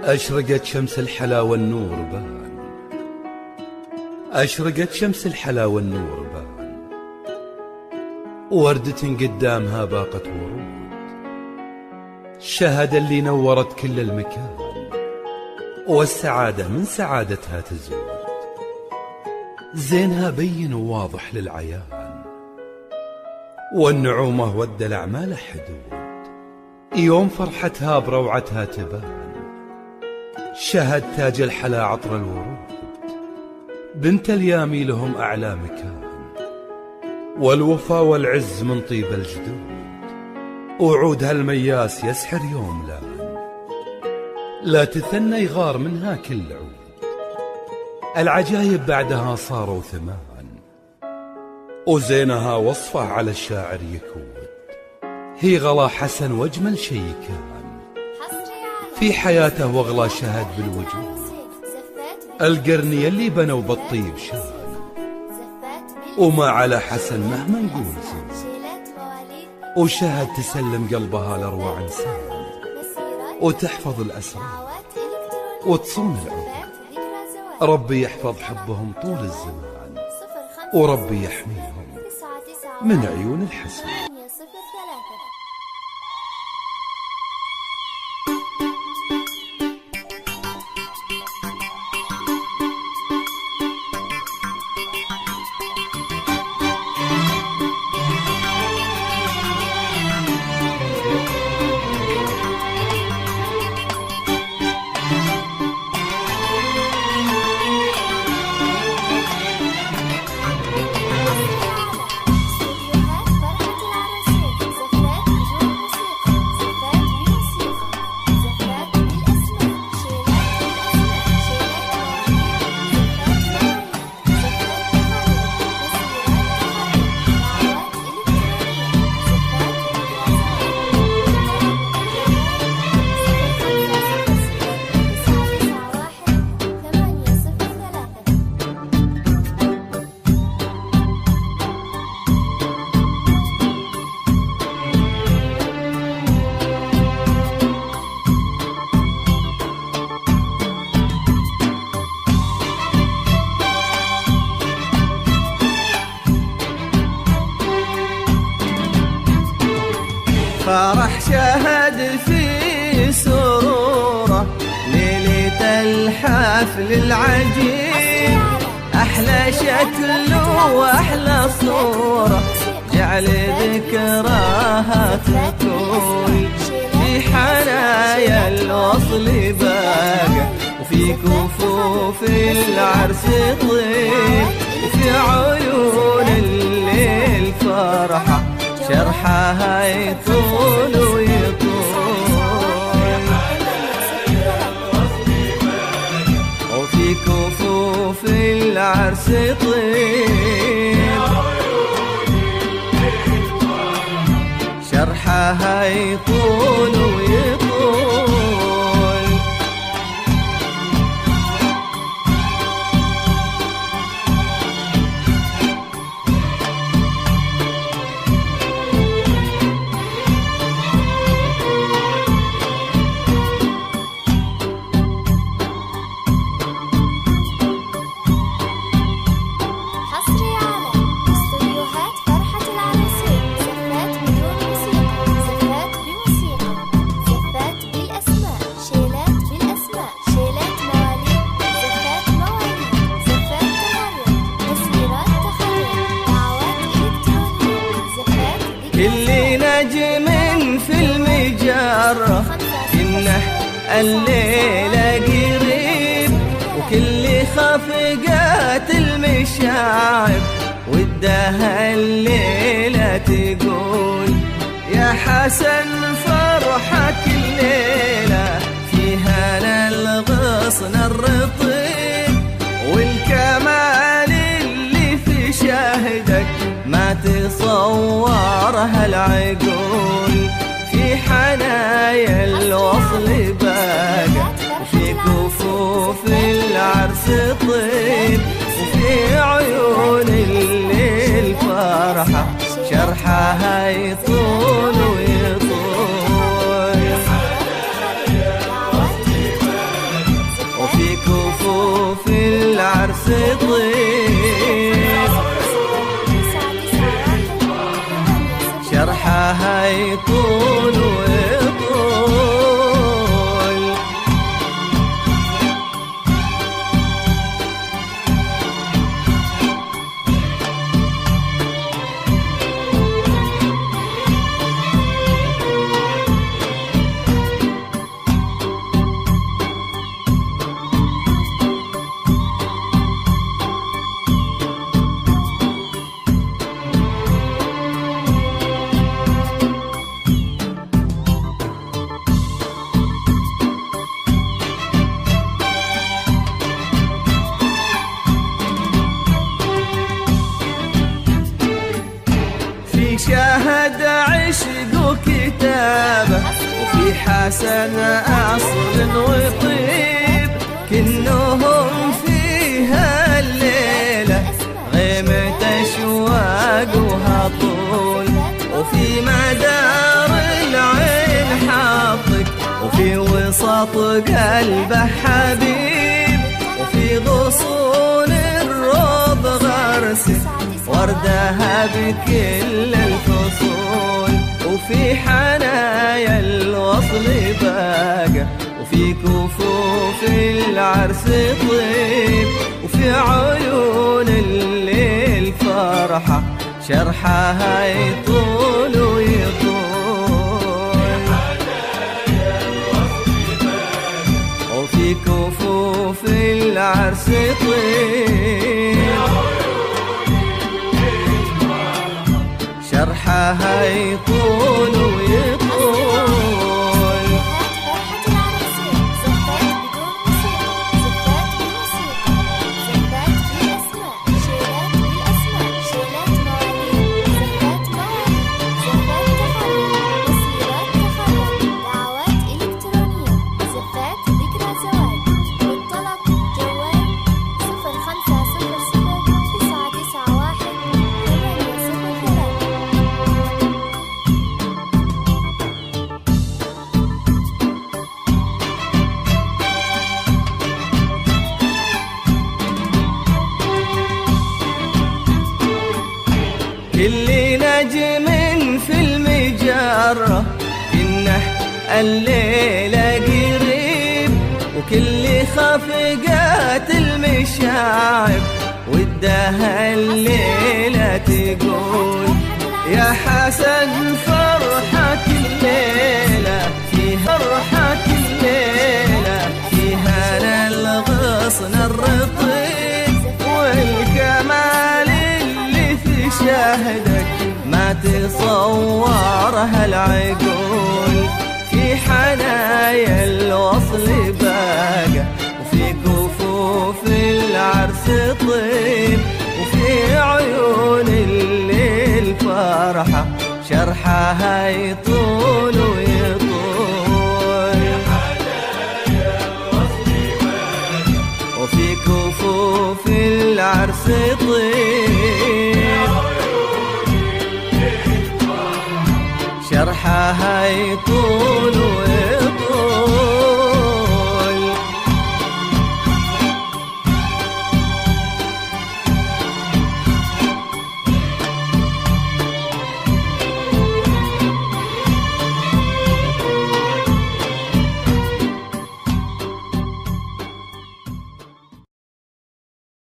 أشرقت شمس الحلا والنور بان، أشرقت شمس الحلا والنور بان، وردة قدامها باقت ورود، الشهادة اللي نورت كل المكان، والسعادة من سعادتها تزود، زينها بين وواضح للعيان، والنعومة والدلع ما له حدود، يوم فرحتها بروعتها تبان، شهد تاج الحلا عطر الورود، بنت اليامي لهم أعلى مكان، والوفا والعز من طيب الجدود، وعودها المياس يسحر يوم لان، لا تثنى يغار منها كل عود، العجايب بعدها صاروا ثمان، وزينها وصفه على الشاعر يكود، هي غلا حسن واجمل شي كان في حياته، واغلى شهد بالوجود، القرنية اللي بنوا بالطيب شان، وما على حسن مهما نقول زين، وشهد تسلم قلبها لأروع إنسان، وتحفظ الأسرار وتصون العهود، ربي يحفظ حبهم طول الزمان، وربي يحميهم من عيون الحسد. فرح شهد في سروره ليلة الحفل العجيب، أحلى شكل وأحلى صورة جعل ذكراها تطول، في حنايا الوصل باقى وفي كفوف العرس طيب، وفي عيون الليل فرحة شرحها يطول ويطول، وفي كفوف العرس طيب، شرحها يطول ويطول. كل نجم في المجرة إنه الليلة قريب، وكل خفقات المشاعر ودها الليلة تقول، يا حسن فرحك الليلة فيها الغصن الرطيب، والكمال اللي في شهدك ما تصورها العقول، في حنان شرحها يطول ويطول، وفي كفوف العرس طيب، شرحها يطول ويطول. شاهد عشق وكتابه، وفي حسن أصل وطيب، كنهم فيها الليلة غيمة أشواق وهطول، وفي مدار العين حاطك، وفي وسط قلبه حبيب، وفي غصون الروض غرسه وردها بكل الفصول، وفي حنايا الوصل باقة، وفي كفوف العرس طيب، وفي عيون الليل فرحة شرحها يطول ويطول، وفي كفوف العرس طيب، شرحها يطول ويطول. كل نجم في المجرة إنه الليلة قريب، وكل خفقات المشاعب ودها الليلة تقول، يا حسن فرحة الليلة فيها، فرحة الليلة فيها الغصن الرطيب، والكمال شاهدك ما تصورها العقول، في حنايا الوصل باقة، وفي كفوف العرس طيب، وفي عيون الليل فرحة شرحها يطول ويطول، وفي كفوف العرس طيب، شرحها يطول ويطول.